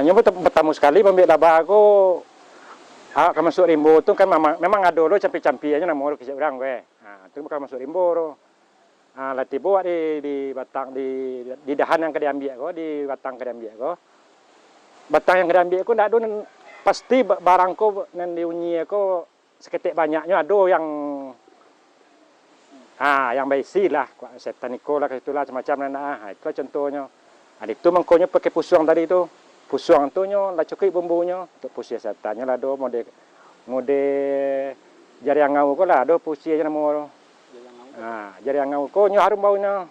Nyoba bertamu sekali ambil labah aku. Kalau masuk rimbo tu kan memang ada lo campi-campi aja nama orang kisah orang gue. Tu bukan masuk rimbo lo. Latih buat di batang di dahan yang kena ambil ko, di batang kena ambil ko. Batang yang kena ambil ko ndak ada pasti barang ko nan diunyi ko seketik banyaknya ada yang baisi lah, setan iko lah itulah macam-macam itu contohnya. Itu mangkonya pakai pusuang tadi itu. Pusuang tu nyo lah cukup bumbunya untuk pusi setannya lah do mode jari angau ko lah do pusi aja nama. Jari angau ko nyo harum baunya.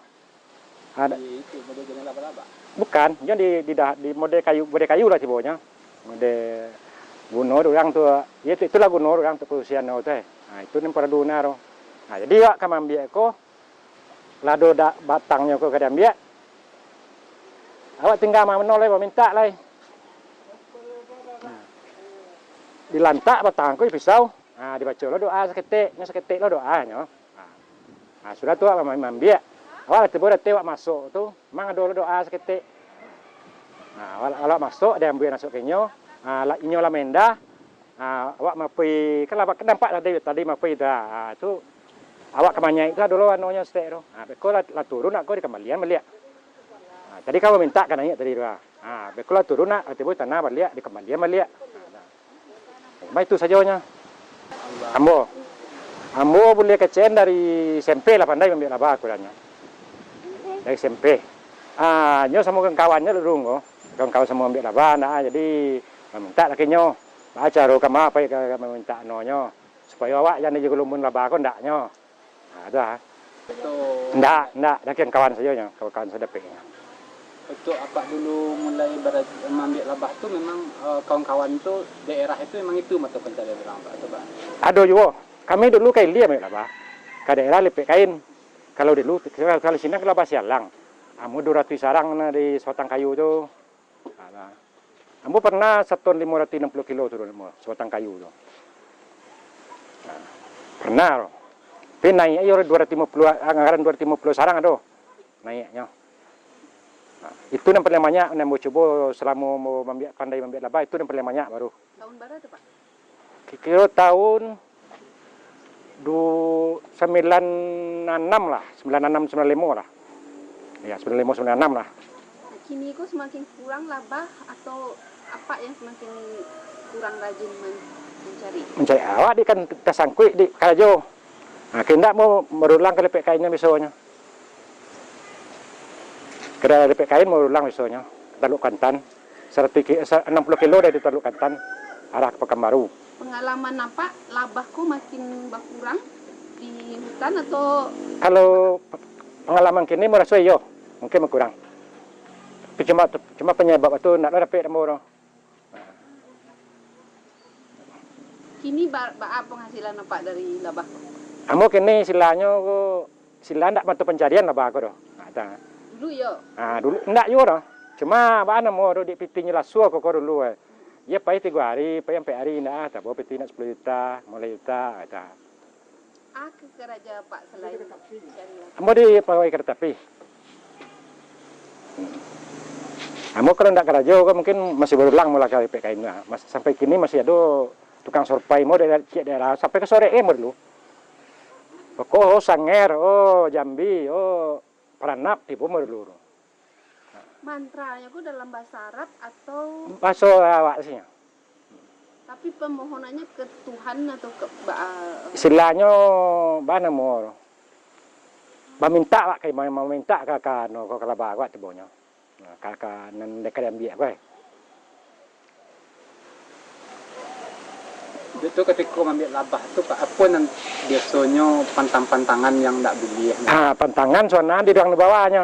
Ada itu mode jenis laba-laba. Bukan, nyo di mode kayu lah tibonya. Mode gunor orang tu, itulah gunor orang tu pusian no teh. Itu nem pada duna ro. Jadi wak kamambia ko lado batangnya ko kada ambia. Awak tinggal menoleh minta lah. Dilantak batang ko pisau. Dibaca lo doa seketik lo doa nyo. Sudah tu awak mambia. Awak tiba wak masuk tu, mang ada doa seketik. Awak masuk dia ambil masuk ke nyo. Inyo lah mendah. Awak mapi kan awak nampak tadi mapi dah. Tu awak kemanya itu dulu anunya setek tu. Beko lah turun aku di kembalian balik. Tadi kau minta kan nanya tadi doa. Beko lah turun nak tiba tanah balik di kembalian balik. Baik itu sajanya. Ambo boleh kecen dari SMP lah pandai ambil labah aku danya. Dari SMP. Nyo sama kawan-kawannya dulu kok. Kawan-kawan semua ambil labah jadi minta laki nyo. Baca ro kama apa minta nonyo supaya awak jangan juga lumun labah aku ndak nyo. Ada. Ndak yang kawan saja nya, kawan sedepnya. Untuk apa dulu mulai mengambil labah tu memang kawan-kawan itu daerah itu memang itu mata pencarian orang atau apa? Ada juga. Kami dulu kain dia ambil labah. Ke daerah lepek kain. Kalau dulu kalau sini labah sialang. Amu 200 sarang di sebatang kayu tu. Amu pernah 1.560 kilo tu sebatang kayu tu. Pernah loh. Tapi naik ayo 250 anggaran 250 sarang ada. Naiknya. Itu yang paling banyak yang mau coba selama mau pandai ambil labah itu yang paling banyak baru. Tahun berapa tu Pak? Kira tahun 96 lah, 96 95 lah. Ya 95 96 lah. Kini kok semakin kurang labah atau apa yang semakin kurang rajin mencari? Mencari awak di kan tersangkut di kajo. Kita mau berulang ke lepek kainnya misalnya. Kira lepek kain mau ulang misalnya, Teluk Kantan, 60 kilo dari Teluk Kantan, arah ke Pekanbaru. Pengalaman apa, labahku makin berkurang di hutan atau? Kalau pengalaman kini merasa yo, mungkin berkurang. Tapi cuma penyebab itu nak dapat nombor. Kini penghasilan apa dari labah? Kamu kini silanya sila ndak mata pencarian labah aku doh. Dulu yo. Dulu ndak yo doh. Cuma mana mau di pitinya lasu aku dulu. Ya pai 3 hari, pai sampai hari ndak tak bawa piti nak 10 juta, 5 juta ada. Ke kerja Pak selain pencarian? Kamu di pegawai kereta api. Kamu kalau ndak kerja kok mungkin masih berulang mulai kali PKN-nya. Sampai kini masih ada tukang sorpai mau dari daerah sampai ke sore dulu. Pokok Sanger, Jambi, Peranap tipu dulu. Mantranya kok dalam bahasa Arab atau bahasa awak sih. Tapi permohonannya ke Tuhan atau ke istilahnya mana mau minta wak kayak mau minta kakak no kalau bawa tebonya. Kakak nan dekat ambil gue. Itu ketika ngambil labah itu apa yang biasanya pantang-pantangan yang tidak boleh? Pantangan soalnya di orang di bawahnya.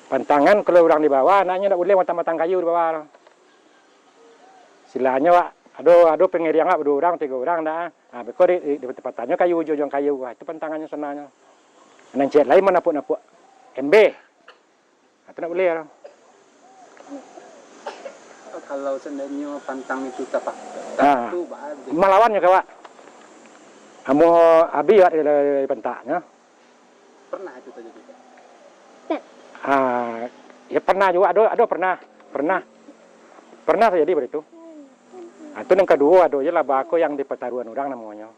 Pantangan kalau orang di bawah, anaknya tidak boleh matang-matang kayu di bawah. Silanya wak, aduh pengirian wak 2 orang 3 orang dah. Beko di tempatannya kayu ujung kayu, itu pantangannya soalnya. Nan cek lain mana napuk MB. Itu nak boleh lah. Kalau seandainya pantang itu tapak Ah. itu bagus. Melawannya kawak. Kamu abi wak dari pentaknya. Pernah itu terjadi Pak? Ya pernah juga, ada pernah terjadi begitu. Itu yang kedua, ada je lah bako yang di pertaruhan orang namanya.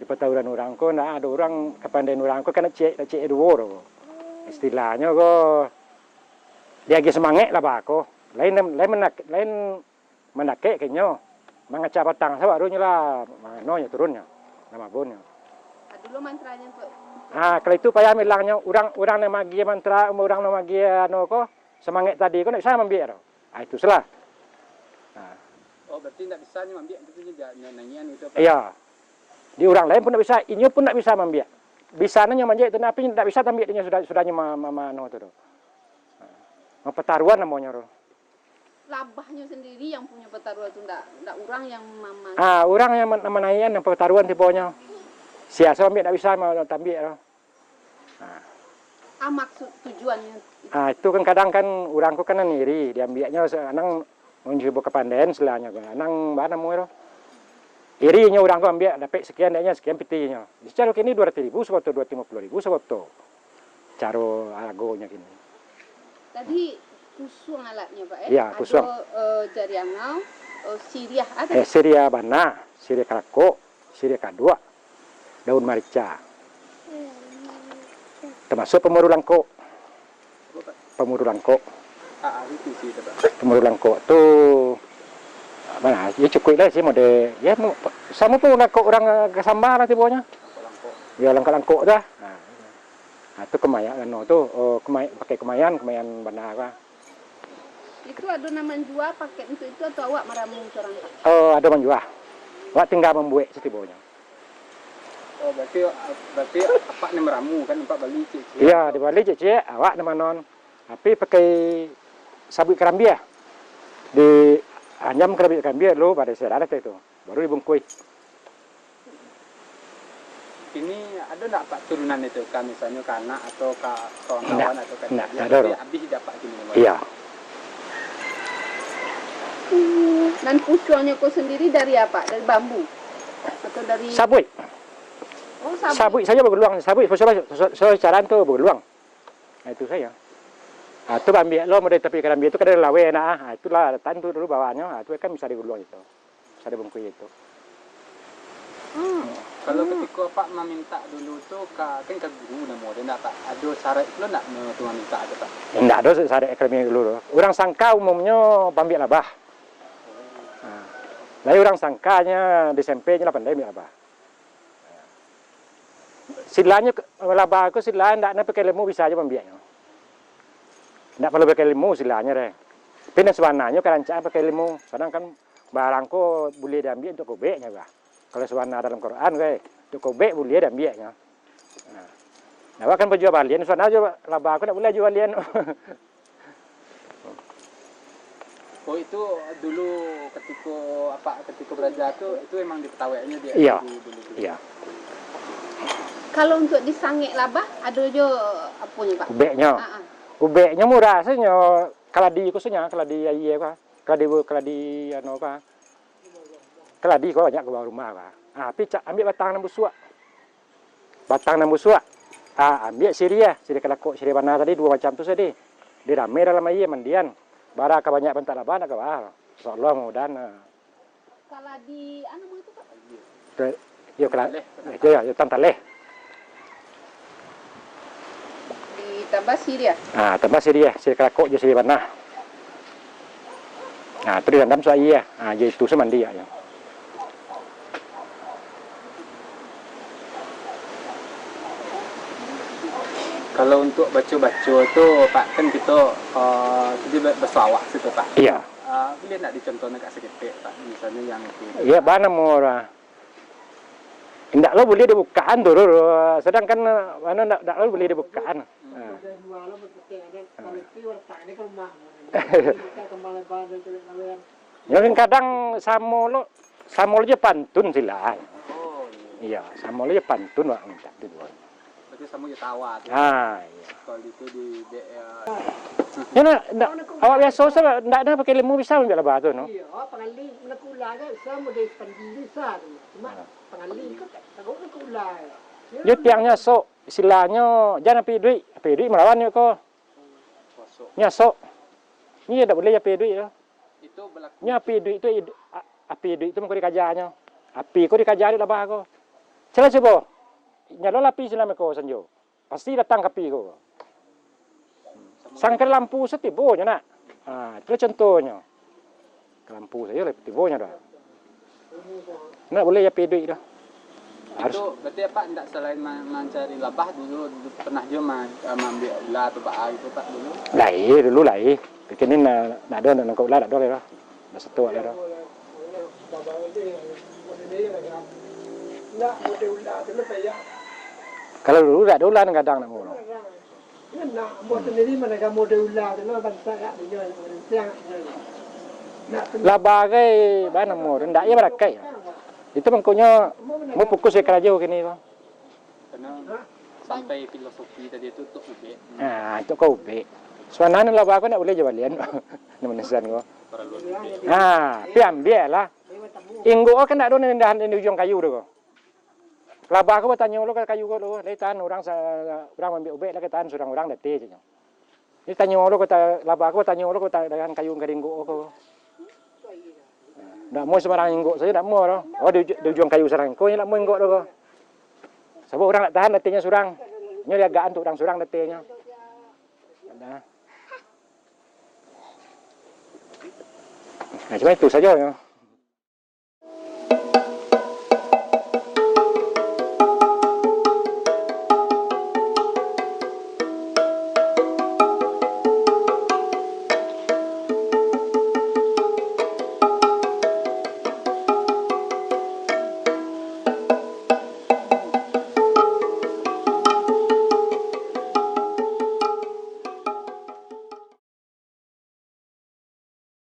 Di pertaruhan orang ko, nah ada orang kepandaian orang ko kena cek dua. Istilahnya ko dia lagi semangat lah bako. Lain menake kayaknya. Mengacap batang saya barunya lah, manonya turunnya, nama bonnya. Dulu mantranya untuk Kalau itu payah bilangnya orang nama dia mantra, orang nama dia ko semangat tadi ko nak bisa membiar. Itu salah. Oh berarti tidak bisa ambil itu juga nyanyian itu Pak? Iya. Di orang lain pun tidak bisa, ini pun tidak bisa membiak. Bisa nanya manja itu, tapi tidak bisa ambil dia sudahnya mano itu. Pertaruhan namanya. labahnya sendiri yang punya pertaruhan itu enggak orang yang mama. Orang yang menaikan yang pertaruhan tipenya. Siasa ambil tidak bisa mau ambil. Maksud tujuannya. Itu kan kadang kan orang ko kan ngiri, diambilnya anang mencoba kepandaian selanya kan. Anang mana mau itu? Irinya orang ko ambil dapat sekian daknya sekian pitinya. Secara kini 200.000 sekoto 250.000 sekoto. Caro agonya kini. Tadi kusung alatnya Pak Iya, kusung. Ada jariangau, siriah ada. Siria bana, siria karako, siria kadua, daun marica. Termasuk pemuru langko. Pemuru langko. Itu sih Pak. Pemuru langko tu mana? Ya cukup lah sih mode. Ya sama pun orang kesambar lah tibonya. Ya langko dah. Itu kemayan tu, pakai kemayan bana apa? Itu ada nama jual pakai untuk itu atau awak meramu orang Pak? Ada menjual. Awak tinggal membuat setibonya. Oh berarti apa nih meramu kan Pak balik cik. Iya, di balik cek awak nama non. Tapi pakai sabuk kerambia. Di anyam kerambia lo pada sedarat itu. Baru dibungkui. Ini ada enggak Pak turunan itu kan misalnya ke anak atau ke kawan-kawan atau ke enggak, dia, ada. tapi habis dapat gini. Iya. Dan pucuknya kau sendiri dari apa? Dari bambu? Atau dari... Sabuk. Oh, sabuk. Sabuk saja bergeluang. Sabuk so cara tu bergeluang. Itu saya. Itu ambil lo dari tepi kerambia itu kan ada lawe itulah tantu dulu bawaannya. Itu kan bisa digeluang itu. Bisa dibungkui itu. Kalau ketika Pak meminta dulu tuh kan ke guru namo dia enggak Pak. Ada syarat lo enggak tuh minta ada Pak. Enggak ada syarat ekstremnya dulu. Orang sangka umumnya pambil labah. Lalu orang sangkanya di SMP-nya lah pandai labah. Silanya labah aku silanya enggak pakai lemu bisa aja pambilnya. Enggak perlu pakai lemu silanya deh. Tapi sebenarnya kerancaan pakai lemu. Kadang kan barangku boleh diambil untuk kobeknya bah. Kalau sebenarnya dalam Quran untuk kobek boleh diambilnya. Nah, kan penjual balian sebenarnya labah aku enggak boleh jual balian. Oh itu dulu ketika belajar itu emang diketahuinya dia. Iya. Dulu. Iya. Kalau untuk disangik labah ada jo apanya Pak? Ubeknya. Ubeknya murah rasanya. Keladi khususnya keladi iya Pak. Keladi anu Pak. Keladi kok banyak ke bawah rumah Pak. Tapi ambil batang nambusua. Batang nambusua. Ambil siria kelako, siria bana tadi dua macam tu tadi. Dirame dalam air mandian. Bara banyak bentak laban ke bawah. Insyaallah mudahan. Kalau di anu itu Pak? Yo keladi. Ya tantaleh. Ditambah siria. Tambah siria kelako je siria bana. Itu direndam so air. Jadi itu semandi ya. Kalau untuk baca-baca tu Pak kan kita jadi berselawat situ Pak. Iya. Boleh nak dicontohkan kat seketik Pak misalnya yang itu. Iya mana murah. Tidak lo boleh dibukaan tu. Sedangkan mana tidak lo boleh dibukaan. Ya kan kadang samo lo je pantun sila. Oh iya. Iya, samo lo je pantun wak minta tu. berarti sama ya tawa tuh. Iya. Kalau itu di daerah Ya awak biasa sa ndak ada pakai lembu bisa ambil labah tu no. Iya, pengali nakula kan sama dari pendiri sar. Cuma pengali kan takut nakula. Yo tiangnya sok istilahnya jangan api duit melawan yo ko. kosong. Nyasok. Ni ndak boleh api duit yo. Itu berlaku Nya api duit itu api duit itu mengko dikajanya. Api ko dikajari labah ko. Cela coba. Nyalo api selama ko sanjo. Pasti datang api ko. Sangkar lampu setibonya nak. Itu contohnya. Lampu saya lah tibonya dah. Nak boleh api duit dah. Harus. itu berarti apa enggak selain mencari labah dulu pernah juga mengambil ular atau baa itu Pak dulu. Dulu lai. Bikinin nak ada nak kau ular nak ada lah. Dah satu lah dah. Nak model ular tu lepas ya. Kalau dulu tak ada ular kadang nak mau. Nak buat sendiri mana kan model ular tu lah bangsa kat dia siang. Nak Labah ke mana mau ndak ya berakai. Itu mangkonya mau fokus ke kerja kini tu. Karena sampai filosofi tadi itu untuk ubek Itu kau be. Sebenarnya labah aku nak boleh jawalian. Nemenesan ko. perlu ubek. Piam biarlah. Inggo kan nak ada nendahan di ujung kayu tu ko. Labah aku bertanya lo ke kayu ko lo. Lai tahan orang ambil ubek lah tahan surang orang dete je. Ni tanya lo kata labah aku bertanya lo kata dengan kayu garinggo ko. Ndak mau sembarang inggo saya ndak mau lo. Oh di ujung kayu sarang ko ndak mau inggo lo ko. Sebab orang nak tahan detenya surang. Nya dia agaan tu orang surang detenya. Nah. Cuma itu saja ya.